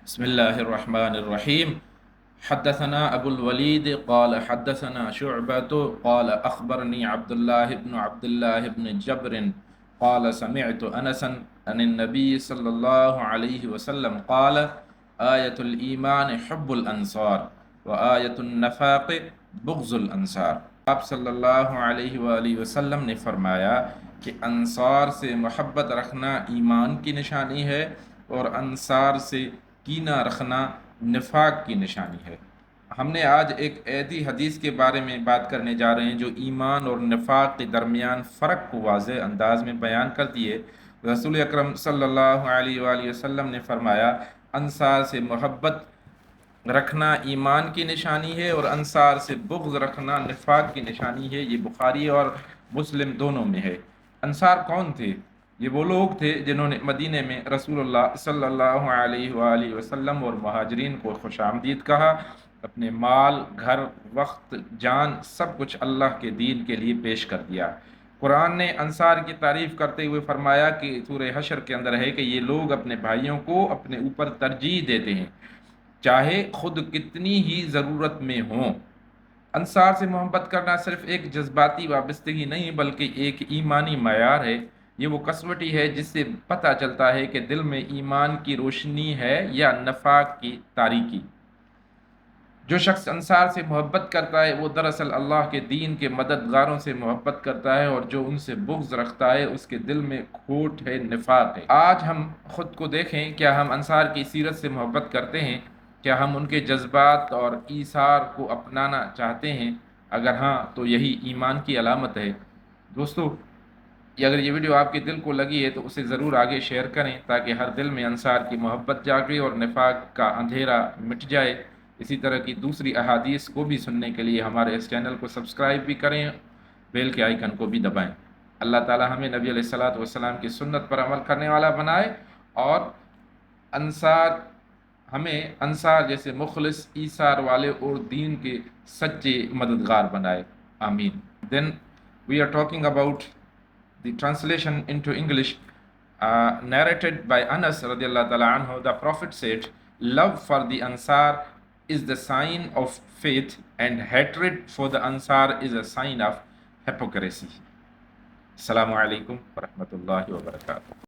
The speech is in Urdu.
بسم الله الرحمن الرحيم. حدثنا أبو الوليد قال حدثنا شعبة قال أخبرني عبد الله بن جبر قال سمعت أنسا عن النبي صلى الله عليه وسلم قال آية الإيمان حب الأنصار وآية النفاق بغض الأنصار. آپ صلی اللہ علیہ وآلہ وسلم نے فرمایا کہ انصار سے محبت رکھنا ایمان کی نشانی ہے اور انصار سے کینہ رکھنا نفاق کی نشانی ہے۔ ہم نے آج ایک ایسی حدیث کے بارے میں بات کرنے جا رہے ہیں جو ایمان اور نفاق کے درمیان فرق کو واضح انداز میں بیان کرتی ہے۔ رسول اکرم صلی اللہ علیہ وآلہ وسلم نے فرمایا انصار سے محبت رکھنا ایمان کی نشانی ہے اور انصار سے بغض رکھنا نفاق کی نشانی ہے۔ یہ بخاری اور مسلم دونوں میں ہے۔ انصار کون تھے؟ یہ وہ لوگ تھے جنہوں نے مدینے میں رسول اللہ صلی اللہ علیہ وآلہ وسلم اور مہاجرین کو خوش آمدید کہا، اپنے مال، گھر، وقت، جان سب کچھ اللہ کے دین کے لیے پیش کر دیا۔ قرآن نے انصار کی تعریف کرتے ہوئے فرمایا کہ سورہ حشر کے اندر ہے کہ یہ لوگ اپنے بھائیوں کو اپنے اوپر ترجیح دیتے ہیں چاہے خود کتنی ہی ضرورت میں ہوں۔ انصار سے محبت کرنا صرف ایک جذباتی وابستگی نہیں بلکہ ایک ایمانی معیار ہے۔ یہ وہ کسوٹی ہے جس سے پتہ چلتا ہے کہ دل میں ایمان کی روشنی ہے یا نفاق کی تاریکی۔ جو شخص انصار سے محبت کرتا ہے وہ دراصل اللہ کے دین کے مددگاروں سے محبت کرتا ہے، اور جو ان سے بغض رکھتا ہے اس کے دل میں کھوٹ ہے، نفاق ہے۔ آج ہم خود کو دیکھیں، کیا ہم انصار کی سیرت سے محبت کرتے ہیں؟ کیا ہم ان کے جذبات اور ایثار کو اپنانا چاہتے ہیں؟ اگر ہاں تو یہی ایمان کی علامت ہے۔ دوستو، اگر یہ ویڈیو آپ کے دل کو لگی ہے تو اسے ضرور آگے شیئر کریں تاکہ ہر دل میں انصار کی محبت جاگے اور نفاق کا اندھیرا مٹ جائے۔ اسی طرح کی دوسری احادیث کو بھی سننے کے لیے ہمارے اس چینل کو سبسکرائب بھی کریں، بیل کے آئیکن کو بھی دبائیں۔ اللہ تعالی ہمیں نبی علیہ الصلوۃ والسلام کی سنت پر عمل کرنے والا بنائے اور ہمیں انصار جیسے مخلص، ایثار والے اور دین کے سچے مددگار بنائے، آمین۔ Then we are talking about the translation into English, narrated by Anas radiallahu ta'ala anhu. The Prophet said, love for the Ansar is the sign of faith and hatred for the Ansar is a sign of hypocrisy. Assalamu alaikum wa rahmatullahi wa barakatuh.